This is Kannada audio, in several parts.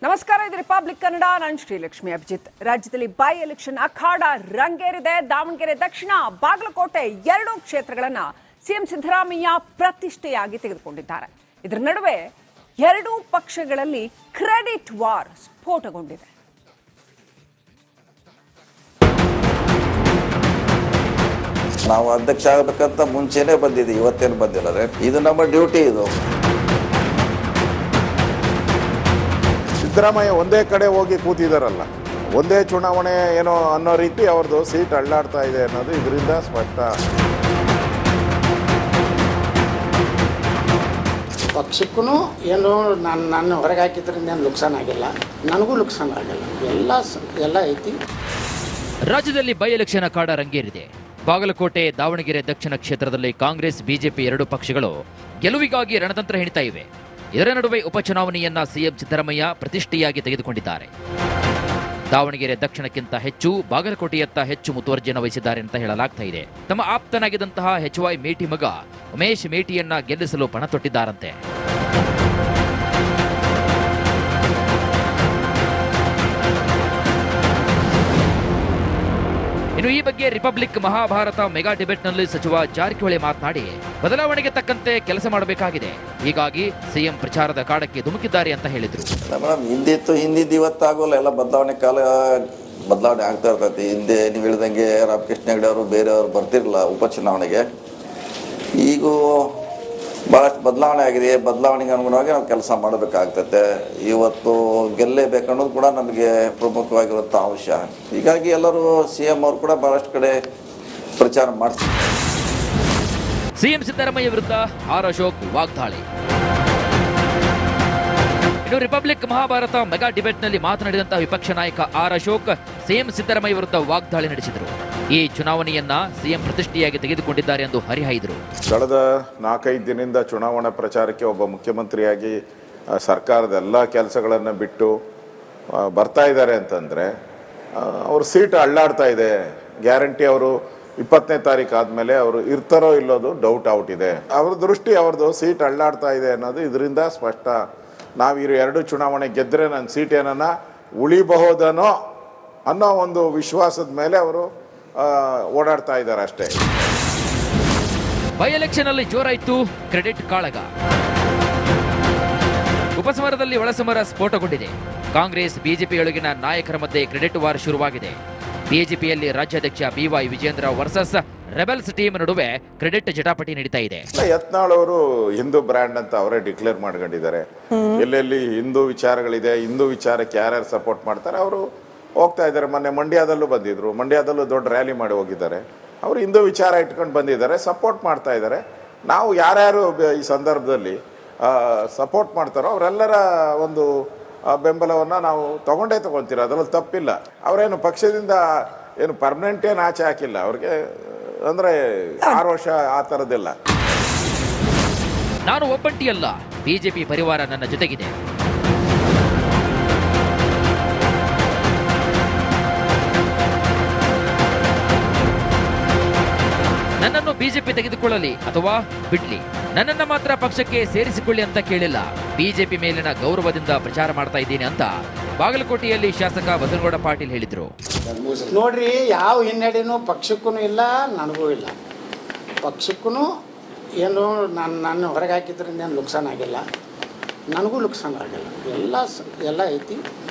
ನಮಸ್ಕಾರ, ಇದು ರಿಪಬ್ಲಿಕ್ ಕನ್ನಡ. ನಾನು ಶ್ರೀಲಕ್ಷ್ಮಿ ಅಭಿಜಿತ್. ರಾಜ್ಯದಲ್ಲಿ ಬೈ ಎಲೆಕ್ಷನ್ ಅಖಾಡ ರಂಗೇರಿದೆ. ದಾವಣಗೆರೆ ದಕ್ಷಿಣ, ಬಾಗಲಕೋಟೆ ಎರಡೂ ಕ್ಷೇತ್ರಗಳನ್ನ ಸಿಎಂ ಸಿದ್ದರಾಮಯ್ಯ ಪ್ರತಿಷ್ಠೆಯಾಗಿ ತೆಗೆದುಕೊಂಡಿದ್ದಾರೆ. ಇದರ ನಡುವೆ ಎರಡೂ ಪಕ್ಷಗಳಲ್ಲಿ ಕ್ರೆಡಿಟ್ ವಾರ್ ಸ್ಫೋಟಗೊಂಡಿದೆ. ನಾವು ಅಧ್ಯಕ್ಷ ಆಗಬೇಕಂತ ಮುಂಚೆನೆ ಬಂದಿದೆ, ಇವತ್ತೇನು ಬಂದಿಲ್ಲ. ಇದು ನಮ್ಮ ಡ್ಯೂಟಿ. ಇದು ಸಿದ್ದರಾಮಯ್ಯ ಒಂದೇ ಕಡೆ ಹೋಗಿ ಕೂತಿದಾರಲ್ಲ, ಒಂದೇ ಚುನಾವಣೆ ಏನೋ ಅನ್ನೋ ರೀತಿ ಅವ್ರದ್ದು ಸೀಟ್ ಅಳ್ಳಾಡ್ತಾ ಇದೆ ಅನ್ನೋದು ಇದರಿಂದ ಸ್ಪಷ್ಟ. ಪಕ್ಷಕ್ಕೂ ಏನು ನಾನು ಹೊರಗೆ ಹಾಕಿದ್ರಿಂದ ಏನು ನುಕ್ಸಾನ್ ಆಗಿಲ್ಲ, ನನಗೂ ನುಕ್ಸಾನ್ ಆಗಿಲ್ಲ, ಎಲ್ಲ ಐತಿ. ರಾಜ್ಯದಲ್ಲಿ ಬೈ ಎಲೆಕ್ಷನ್ ಅಖಾಡ ರಂಗೇರಿದೆ. ಬಾಗಲಕೋಟೆ, ದಾವಣಗೆರೆ ದಕ್ಷಿಣ ಕ್ಷೇತ್ರದಲ್ಲಿ ಕಾಂಗ್ರೆಸ್, ಬಿಜೆಪಿ ಎರಡೂ ಪಕ್ಷಗಳು ಗೆಲುವಿಗಾಗಿ ರಣತಂತ್ರ ಹೆಣಿತಾ ಇವೆ. ಇದರ ನಡುವೆ ಉಪಚುನಾವಣೆಯನ್ನ ಸಿಎಂ ಸಿದ್ದರಾಮಯ್ಯ ಪ್ರತಿಷ್ಠೆಯಾಗಿ ತೆಗೆದುಕೊಂಡಿದ್ದಾರೆ. ದಾವಣಗೆರೆ ದಕ್ಷಿಣಕ್ಕಿಂತ ಹೆಚ್ಚು, ಬಾಗಲಕೋಟೆಯತ್ತ ಹೆಚ್ಚು ಮುತುವರ್ಜಿಯನ್ನು ವಹಿಸಿದ್ದಾರೆ ಅಂತ ಹೇಳಲಾಗ್ತಾ ಇದೆ. ತಮ್ಮ ಆಪ್ತನಾಗಿದ್ದಂತಹ HY ಮೇಟಿ ಮಗ ಉಮೇಶ್ ಮೇಟಿಯನ್ನ ಗೆಲ್ಲಿಸಲು ಪಣ ತೊಟ್ಟಿದ್ದಾರಂತೆ. ಇನ್ನು ಈ ಬಗ್ಗೆ ರಿಪಬ್ಲಿಕ್ ಮಹಾಭಾರತ ಮೆಗಾ ಡಿಬೇಟ್ನಲ್ಲಿ ಸಚಿವ ಜಾರಕಿಹೊಳಿ ಮಾತನಾಡಿ, ಬದಲಾವಣೆಗೆ ತಕ್ಕಂತೆ ಕೆಲಸ ಮಾಡಬೇಕಾಗಿದೆ, ಹೀಗಾಗಿ ಸಿಎಂ ಪ್ರಚಾರದ ಕಾಡಕ್ಕೆ ಧುಮುಕಿದ್ದಾರೆ ಅಂತ ಹೇಳಿದ್ರು. ಮೇಡಮ್, ಹಿಂದಿದ್ದು ಇವತ್ತಾಗೋಲ್ಲ, ಎಲ್ಲ ಬದಲಾವಣೆ ಆಗ್ತಾ ಇರ್ತೈತಿ. ಹಿಂದೆ ನೀವು ಹೇಳಿದಂಗೆ ರಾಮಕೃಷ್ಣ ಹೆಗಡೆ ಅವರು ಬೇರೆಯವರು ಬರ್ತಿರಲಿಲ್ಲ ಉಪಚುನಾವಣೆಗೆ. ಈಗ ಭಾಳಷ್ಟು ಬದಲಾವಣೆ ಆಗಿದೆ. ಬದಲಾವಣೆಗೆ ಅನುಗುಣವಾಗಿ ನಾವು ಕೆಲಸ ಮಾಡಬೇಕಾಗ್ತೈತೆ. ಇವತ್ತು ಗೆಲ್ಲೇಬೇಕನ್ನೋದು ಕೂಡ ನಮಗೆ ಪ್ರಮುಖವಾಗಿರುವಂಥ ಅಂಶ. ಹೀಗಾಗಿ ಎಲ್ಲರೂ CM ಅವರು ಕೂಡ ಭಾಳಷ್ಟು ಕಡೆ ಪ್ರಚಾರ ಮಾಡ್ತಾರೆ. ಸಿಎಂ ಸಿದ್ದರಾಮಯ್ಯ ವಿರುದ್ಧ ಆರ್ ಅಶೋಕ್ ವಾಗ್ದಾಳಿ. ಇನ್ನು ರಿಪಬ್ಲಿಕ್ ಮಹಾಭಾರತ ಮೆಗಾ ಡಿಬೇಟ್ನಲ್ಲಿ ಮಾತನಾಡಿದಂತಹ ವಿಪಕ್ಷ ನಾಯಕ ಆರ್ ಅಶೋಕ್ ಸಿಎಂ ಸಿದ್ದರಾಮಯ್ಯ ವಿರುದ್ಧ ವಾಗ್ದಾಳಿ ನಡೆಸಿದರು. ಈ ಚುನಾವಣೆಯನ್ನ ಸಿಎಂ ಪ್ರತಿಷ್ಠೆಯಾಗಿ ತೆಗೆದುಕೊಂಡಿದ್ದಾರೆ ಎಂದು ಹರಿಹಾಯ್ದರು. ಕಳೆದ 4-5 ದಿನದಿಂದ ಚುನಾವಣಾ ಪ್ರಚಾರಕ್ಕೆ ಒಬ್ಬ ಮುಖ್ಯಮಂತ್ರಿಯಾಗಿ ಸರ್ಕಾರದ ಎಲ್ಲ ಕೆಲಸಗಳನ್ನು ಬಿಟ್ಟು ಬರ್ತಾ ಇದ್ದಾರೆ ಅಂತಂದರೆ ಅವ್ರ ಸೀಟ್ ಅಳ್ಳಾಡ್ತಾ ಇದೆ. ಗ್ಯಾರಂಟಿ ಅವರು 20ನೇ ತಾರೀಕು ಆದಮೇಲೆ ಅವರು ಇರ್ತಾರೋ ಇಲ್ಲೋದು ಡೌಟ್ ಔಟ್ ಇದೆ. ಅವ್ರ ದೃಷ್ಟಿ ಅವ್ರದ್ದು ಸೀಟ್ ಅಳ್ಳಾಡ್ತಾ ಇದೆ ಅನ್ನೋದು ಇದರಿಂದ ಸ್ಪಷ್ಟ. ನಾವು ಈ 2 ಚುನಾವಣೆ ಗೆದ್ದರೆ ನನ್ನ ಸೀಟ್ ಏನನ್ನ ಉಳಿಬಹುದನೋ ಅನ್ನೋ ಒಂದು ವಿಶ್ವಾಸದ ಮೇಲೆ ಅವರು ಓಡಾಡ್ತಾ ಇದ್ದಾರೆ ಅಷ್ಟೇ. ಬೈ ಎಲೆಕ್ಷನ್ ಅಲ್ಲಿ ಜೋರಾಯಿತು ಕ್ರೆಡಿಟ್ ಕಾಳಗ. ಉಪಸಮರದಲ್ಲಿ ಒಳಸಮರ ಸ್ಫೋಟಗೊಂಡಿದೆ. ಕಾಂಗ್ರೆಸ್ ಬಿಜೆಪಿಯೊಳಗಿನ ನಾಯಕರ ಮಧ್ಯೆ ಕ್ರೆಡಿಟ್ ವಾರ್ ಶುರುವಾಗಿದೆ. ಬಿಜೆಪಿಯಲ್ಲಿ ರಾಜ್ಯಾಧ್ಯಕ್ಷ BY Vijayendra versus rebels team ನಡುವೆ ಕ್ರೆಡಿಟ್ ಜಟಾಪಟಿ ನಡೀತಾ ಇದೆ. ಯತ್ನಾಳ್ ಅವರು ಹಿಂದೂ ಬ್ರ್ಯಾಂಡ್ ಅಂತ ಅವರೇ ಡಿಕ್ಲೇರ್ ಮಾಡ್ಕೊಂಡಿದ್ದಾರೆ. ಎಲ್ಲೆಲ್ಲಿ ಹಿಂದೂ ವಿಚಾರಗಳಿದೆ, ಹಿಂದೂ ವಿಚಾರಕ್ಕೆ ಯಾರ್ಯಾರು ಸಪೋರ್ಟ್ ಮಾಡ್ತಾರೆ ಅವರು ಹೋಗ್ತಾ ಇದ್ದಾರೆ. ಮೊನ್ನೆ ಮಂಡ್ಯದಲ್ಲೂ ಬಂದಿದ್ರು, ಮಂಡ್ಯದಲ್ಲೂ ದೊಡ್ಡ ರ್ಯಾಲಿ ಮಾಡಿ ಹೋಗಿದ್ದಾರೆ. ಅವರು ಹಿಂದೂ ವಿಚಾರ ಇಟ್ಕೊಂಡು ಬಂದಿದ್ದಾರೆ, ಸಪೋರ್ಟ್ ಮಾಡ್ತಾ ಇದ್ದಾರೆ. ನಾವು ಯಾರ್ಯಾರು ಈ ಸಂದರ್ಭದಲ್ಲಿ ಸಪೋರ್ಟ್ ಮಾಡ್ತಾರೋ ಅವರೆಲ್ಲರ ಒಂದು ಬೆಂಬಲವನ್ನು ನಾವು ತಗೊಳ್ತೀರ, ಅದರಲ್ಲಿ ತಪ್ಪಿಲ್ಲ. ಅವರೇನು ಪಕ್ಷದಿಂದ ಏನು ಪರ್ಮನೆಂಟ್ ಏನು ಆಚೆ ಹಾಕಿಲ್ಲ ಅವ್ರಿಗೆ, ಅಂದರೆ 6 ವರ್ಷ ಆ ಥರದ್ದಿಲ್ಲ. ನಾನು ಒಬ್ಬಂಟಿಯಲ್ಲ, ಬಿಜೆಪಿ ಪರಿವಾರ ನನ್ನ ಜೊತೆಗಿದೆ. ನನ್ನನ್ನು ಬಿಜೆಪಿ ತೆಗೆದುಕೊಳ್ಳಲಿ ಅಥವಾ ಬಿಡ್ಲಿ, ನನ್ನನ್ನು ಮಾತ್ರ ಪಕ್ಷಕ್ಕೆ ಸೇರಿಸಿಕೊಳ್ಳಿ ಅಂತ ಕೇಳಿಲ್ಲ. ಬಿಜೆಪಿ ಮೇಲಿನ ಗೌರವದಿಂದ ಪ್ರಚಾರ ಮಾಡ್ತಾ ಇದ್ದೀನಿ ಅಂತ ಬಾಗಲಕೋಟೆಯಲ್ಲಿ ಶಾಸಕ ಬಸನಗೌಡ ಪಾಟೀಲ್ ಹೇಳಿದ್ರು. ನೋಡ್ರಿ, ಯಾವ ಹಿನ್ನಡೆನೂ ಪಕ್ಷಕ್ಕೂ ಇಲ್ಲ, ನನಗೂ ಇಲ್ಲ. ಪಕ್ಷಕ್ಕೂ ಏನು ನಾನು ಹೊರಗೆ ಹಾಕಿದ್ರಿಂದ ಏನು ನುಕ್ಸಾನ್ ಆಗಿಲ್ಲ, ನನಗೂ ನುಕ್ಸಾನ್ ಆಗಿಲ್ಲ, ಎಲ್ಲ ಐತಿ.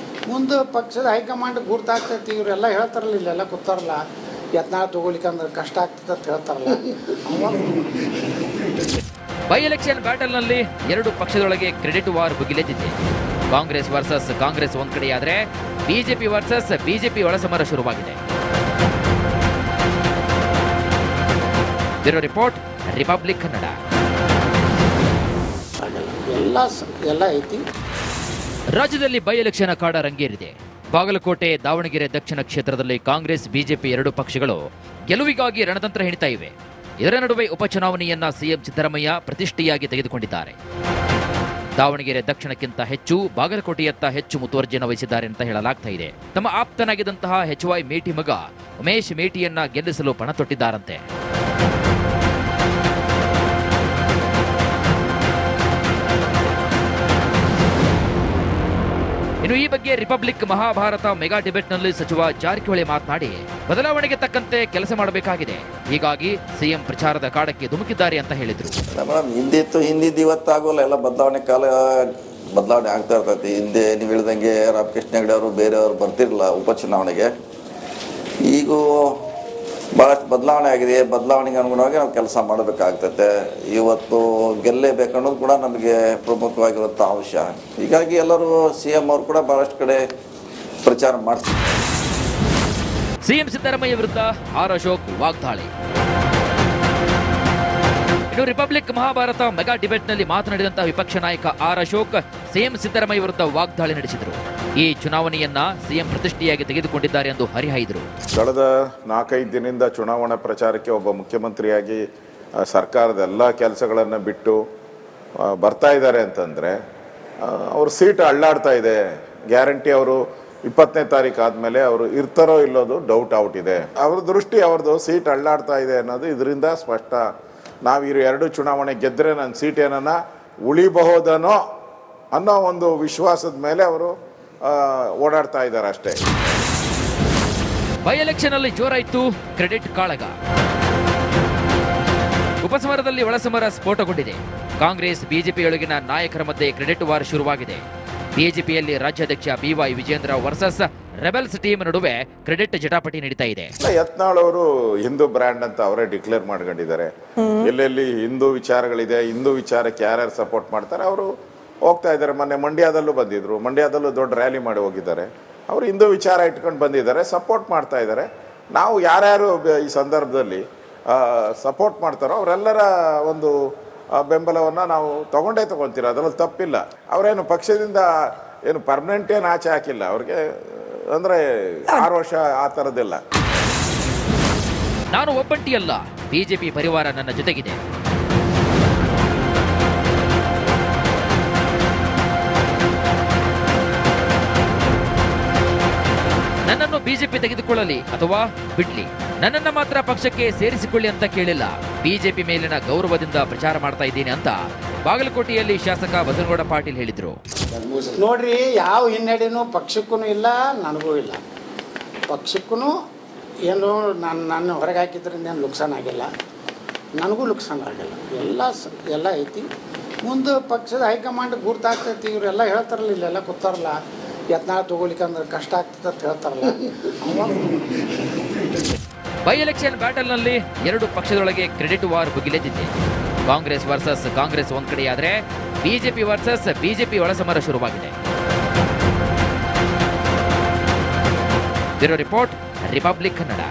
ಮುಂದೆ ಪಕ್ಷದ ಹೈಕಮಾಂಡ್ ಗುರ್ತಾಗ್ತೈತಿ. ಇವರೆಲ್ಲ ಹೇಳ್ತಾರಲ್ಲ, ಇಲ್ಲೆಲ್ಲ ಕೂತಾರಲ್ಲ, ಯತ್ನಾಳ್ ತಗೋಲಿಕ್ಕೆ ಅಂದ್ರೆ ಕಷ್ಟ ಆಗ್ತದೆ ಅಂತ ಹೇಳ್ತಾರಲ್ಲ. ಬೈ ಎಲೆಕ್ಷನ್ ಬ್ಯಾಟಲ್ನಲ್ಲಿ ಎರಡು ಪಕ್ಷದೊಳಗೆ ಕ್ರೆಡಿಟ್ ವಾರ್ ಭುಗಿಲೆದ್ದಿದೆ. ಕಾಂಗ್ರೆಸ್ ವರ್ಸಸ್ ಕಾಂಗ್ರೆಸ್ ಒಂದ್ ಕಡೆಯಾದ್ರೆ ಬಿಜೆಪಿ ವರ್ಸಸ್ ಬಿಜೆಪಿ ಒಳಸಮರ ಶುರುವಾಗಿದೆ. Bureau report, Republic Kannada. ಎಲ್ಲ ಐತಿ. ರಾಜ್ಯದಲ್ಲಿ ಬೈ ಎಲೆಕ್ಷನ್ ಅಖಾಡ ರಂಗೇರಿದೆ. ಬಾಗಲಕೋಟೆ, ದಾವಣಗೆರೆ ದಕ್ಷಿಣ ಕ್ಷೇತ್ರದಲ್ಲಿ ಕಾಂಗ್ರೆಸ್, ಬಿಜೆಪಿ ಎರಡೂ ಪಕ್ಷಗಳು ಗೆಲುವಿಗಾಗಿ ರಣತಂತ್ರ ಹೆಣಿತಾ ಇವೆ. ಇದರ ನಡುವೆ ಉಪಚುನಾವಣೆಯನ್ನ ಸಿಎಂ ಸಿದ್ದರಾಮಯ್ಯ ಪ್ರತಿಷ್ಠೆಯಾಗಿ ತೆಗೆದುಕೊಂಡಿದ್ದಾರೆ. ದಾವಣಗೆರೆ ದಕ್ಷಿಣಕ್ಕಿಂತ ಹೆಚ್ಚು, ಬಾಗಲಕೋಟೆಯತ್ತ ಹೆಚ್ಚು ಮುತುವರ್ಜಿಯನ್ನು ವಹಿಸಿದ್ದಾರೆ ಅಂತ ಹೇಳಲಾಗ್ತಾ ಇದೆ. ತಮ್ಮ ಆಪ್ತನಾಗಿದ್ದಂತಹ HY ಮೇಟಿ ಮಗ ಉಮೇಶ್ ಮೇಟಿಯನ್ನ ಗೆಲ್ಲಿಸಲು ಪಣ ತೊಟ್ಟಿದ್ದಾರಂತೆ. ಇನ್ನು ಇನ್ನು ಈ ಬಗ್ಗೆ ರಿಪಬ್ಲಿಕ್ ಮಹಾಭಾರತ ಮೆಗಾ ಡಿಬೇಟ್ನಲ್ಲಿ ಸಚಿವ ಜಾರಕಿಹೊಳಿ ಮಾತನಾಡಿ ಬದಲಾವಣೆಗೆ ತಕ್ಕಂತೆ ಕೆಲಸ ಮಾಡಬೇಕಾಗಿದೆ, ಹೀಗಾಗಿ ಸಿಎಂ ಪ್ರಚಾರದ ಕಾಡಕ್ಕೆ ಧುಮುಕಿದ್ದಾರೆ ಅಂತ ಹೇಳಿದ್ರು. ಮೇಡಮ್ ಹಿಂದಿದ್ದು ಇವತ್ತಾಗೋಲ್ಲ, ಎಲ್ಲ ಬದಲಾವಣೆ ಆಗ್ತಾ ಇರ್ತೈತಿ. ಹಿಂದೆ ನೀವು ಹೇಳಿದಂಗೆ ರಾಮಕೃಷ್ಣ ಹೆಗಡೆ ಅವರು ಬೇರೆಯವರು ಬರ್ತಿರಲಿಲ್ಲ ಉಪಚುನಾವಣೆಗೆ. ಈಗೂ ಭಾಳಷ್ಟು ಬದಲಾವಣೆ ಆಗಿದೆ. ಬದಲಾವಣೆಗೆ ಅನುಗುಣವಾಗಿ ನಾವು ಕೆಲಸ ಮಾಡಬೇಕಾಗ್ತೈತೆ. ಇವತ್ತು ಗೆಲ್ಲೇಬೇಕನ್ನೋದು ಕೂಡ ನಮಗೆ ಪ್ರಮುಖವಾಗಿರುವಂಥ ಅಂಶ. ಹೀಗಾಗಿ ಎಲ್ಲರೂ CM ಅವರು ಕೂಡ ಭಾಳಷ್ಟು ಕಡೆ ಪ್ರಚಾರ ಮಾಡ್ತಾರೆ. ಸಿಎಂ ಸಿದ್ದರಾಮಯ್ಯ ವಿರುದ್ಧ ಆರ್ ಅಶೋಕ್ ವಾಗ್ದಾಳಿ. ಇನ್ನು ರಿಪಬ್ಲಿಕ್ ಮಹಾಭಾರತ ಮೆಗಾ ಡಿಬೇಟ್ನಲ್ಲಿ ಮಾತನಾಡಿದಂತಹ ವಿಪಕ್ಷ ನಾಯಕ ಆರ್ ಅಶೋಕ್ ಸಿಎಂ ಸಿದ್ದರಾಮಯ್ಯ ವಿರುದ್ಧ ವಾಗ್ದಾಳಿ ನಡೆಸಿದರು. ಈ ಚುನಾವಣೆಯನ್ನ ಸಿಎಂ ಪ್ರತಿಷ್ಠೆಯಾಗಿ ತೆಗೆದುಕೊಂಡಿದ್ದಾರೆ ಎಂದು ಹರಿಹಾಯ್ದರು. ಕಳೆದ 4-5 ದಿನದಿಂದ ಚುನಾವಣಾ ಪ್ರಚಾರಕ್ಕೆ ಒಬ್ಬ ಮುಖ್ಯಮಂತ್ರಿಯಾಗಿ ಸರ್ಕಾರದ ಎಲ್ಲ ಕೆಲಸಗಳನ್ನು ಬಿಟ್ಟು ಬರ್ತಾ ಇದ್ದಾರೆ ಅಂತಂದರೆ ಅವ್ರ ಸೀಟ್ ಅಳ್ಳಾಡ್ತಾ ಇದೆ. ಗ್ಯಾರಂಟಿ ಅವರು 20ನೇ ತಾರೀಕು ಆದಮೇಲೆ ಅವರು ಇರ್ತಾರೋ ಇಲ್ಲೋದು ಡೌಟ್ ಔಟ್ ಇದೆ. ಅವ್ರ ದೃಷ್ಟಿ ಅವ್ರದ್ದು ಸೀಟ್ ಅಳ್ಳಾಡ್ತಾ ಇದೆ ಅನ್ನೋದು ಇದರಿಂದ ಸ್ಪಷ್ಟ. ನಾವು ಈ 2 ಚುನಾವಣೆ ಗೆದ್ದರೆ ನನ್ನ ಸೀಟ್ ಏನನ್ನ ಉಳಿಬಹುದನೋ ಅನ್ನೋ ಒಂದು ವಿಶ್ವಾಸದ ಮೇಲೆ ಅವರು ಓಡಾಡ್ತಾ ಇದ್ದಾರೆ ಅಷ್ಟೇ. ಬೈ ಎಲೆಕ್ಷನ್ ಅಲ್ಲಿ ಜೋರಾಯಿತು ಕ್ರೆಡಿಟ್ ಕಾಳಗ. ಉಪಸಮರದಲ್ಲಿ ಒಳಸಮರ ಸ್ಫೋಟಗೊಂಡಿದೆ. ಕಾಂಗ್ರೆಸ್ ಬಿಜೆಪಿಯೊಳಗಿನ ನಾಯಕರ ಮಧ್ಯೆ ಕ್ರೆಡಿಟ್ ವಾರ್ ಶುರುವಾಗಿದೆ. ಬಿಜೆಪಿಯಲ್ಲಿ ರಾಜ್ಯಾಧ್ಯಕ್ಷ BY Vijayendra versus rebels team ನಡುವೆ ಕ್ರೆಡಿಟ್ ಜಟಾಪಟಿ ನಡೀತಾ ಇದೆ. ಯತ್ನಾಳ್ ಅವರು ಹಿಂದೂ ಬ್ರ್ಯಾಂಡ್ ಅಂತ ಅವರೇ ಡಿಕ್ಲೇರ್ ಮಾಡ್ಕೊಂಡಿದ್ದಾರೆ. ಎಲ್ಲೆಲ್ಲಿ ಹಿಂದೂ ವಿಚಾರಗಳಿದೆ, ಹಿಂದೂ ವಿಚಾರಕ್ಕೆ ಯಾರ್ಯಾರು ಸಪೋರ್ಟ್ ಮಾಡ್ತಾರೆ ಅವರು ಹೋಗ್ತಾ ಇದ್ದಾರೆ. ಮೊನ್ನೆ ಮಂಡ್ಯದಲ್ಲೂ ಬಂದಿದ್ರು. ಮಂಡ್ಯದಲ್ಲೂ ದೊಡ್ಡ ರ್ಯಾಲಿ ಮಾಡಿ ಹೋಗಿದ್ದಾರೆ. ಅವರು ಹಿಂದೂ ವಿಚಾರ ಇಟ್ಕೊಂಡು ಬಂದಿದ್ದಾರೆ, ಸಪೋರ್ಟ್ ಮಾಡ್ತಾ ಇದ್ದಾರೆ. ನಾವು ಯಾರ್ಯಾರು ಈ ಸಂದರ್ಭದಲ್ಲಿ ಸಪೋರ್ಟ್ ಮಾಡ್ತಾರೋ ಅವರೆಲ್ಲರ ಒಂದು ಬೆಂಬಲವನ್ನು ನಾವು ತಗೊಂತೀರ, ಅದರಲ್ಲಿ ತಪ್ಪಿಲ್ಲ. ಅವರೇನು ಪಕ್ಷದಿಂದ ಏನು ಪರ್ಮನೆಂಟ್ ಏನು ಆಚೆ ಹಾಕಿಲ್ಲ. ಅವ್ರಿಗೆ ಅಂದರೆ 6 ವರ್ಷ ಆ ಥರದ್ದಿಲ್ಲ. ನಾನು ಒಬ್ಬಂಟಿಯಲ್ಲ, ಬಿಜೆಪಿ ಪರಿವಾರ ನನ್ನ ಜೊತೆಗಿದೆ. ನನ್ನನ್ನು ಬಿಜೆಪಿ ತೆಗೆದುಕೊಳ್ಳಲಿ ಅಥವಾ ಬಿಡ್ಲಿ, ನನ್ನನ್ನ ಮಾತ್ರ ಪಕ್ಷಕ್ಕೆ ಸೇರಿಸಿಕೊಳ್ಳಿ ಅಂತ ಕೇಳಿಲ್ಲ. ಬಿಜೆಪಿ ಮೇಲಿನ ಗೌರವದಿಂದ ಪ್ರಚಾರ ಮಾಡ್ತಾ ಇದ್ದೀನಿ ಅಂತ ಬಾಗಲಕೋಟೆಯಲ್ಲಿ ಶಾಸಕ ಬಸನಗೌಡ ಪಾಟೀಲ್ ಹೇಳಿದ್ರು. ನೋಡ್ರಿ, ಯಾವ ಹಿನ್ನಡೆನೂ ಪಕ್ಷಕ್ಕೂ ಇಲ್ಲ, ನನಗೂ ಇಲ್ಲ. ಪಕ್ಷಕ್ಕೂ ಏನು ನನ್ನ ಹೊರಗೆ ಹಾಕಿದ್ರಿಂದ ಏನು ನುಕ್ಸಾನ್ ಆಗಿಲ್ಲ, ನನಗೂ ನುಕ್ಸಾನ್ ಆಗಿಲ್ಲ. ಎಲ್ಲ ಐತಿ. ಮುಂದೆ ಪಕ್ಷದ ಹೈಕಮಾಂಡ್ ಗುರ್ತಾಗ್ತೈತಿ. ಇವರೆಲ್ಲ ಹೇಳ್ತಾರಲ್ಲ, ಇಲ್ಲೆಲ್ಲ ಕೂತಾರಲ್ಲ, ಯತ್ನಾಳ ತಗೊಳ್ಲಿಕ್ಕಂದ್ರೆ ಕಷ್ಟ ಆಗ್ತದೆ ಅಂತ ಹೇಳ್ತಾರಲ್ಲ. ಬೈ ಎಲೆಕ್ಷನ್ ಬ್ಯಾಟಲ್ನಲ್ಲಿ 2 ಪಕ್ಷದೊಳಗೆ ಕ್ರೆಡಿಟ್ ವಾರ್ ಭುಗಿಲೆದ್ದಿದೆ. ಕಾಂಗ್ರೆಸ್ ವರ್ಸಸ್ ಕಾಂಗ್ರೆಸ್ ಒಂದ್ ಕಡೆಯಾದ್ರೆ ಬಿಜೆಪಿ ವರ್ಸಸ್ ಬಿಜೆಪಿ ಒಳಸಮರ ಶುರುವಾಗಿದೆ. Bureau report, Republic Kannada.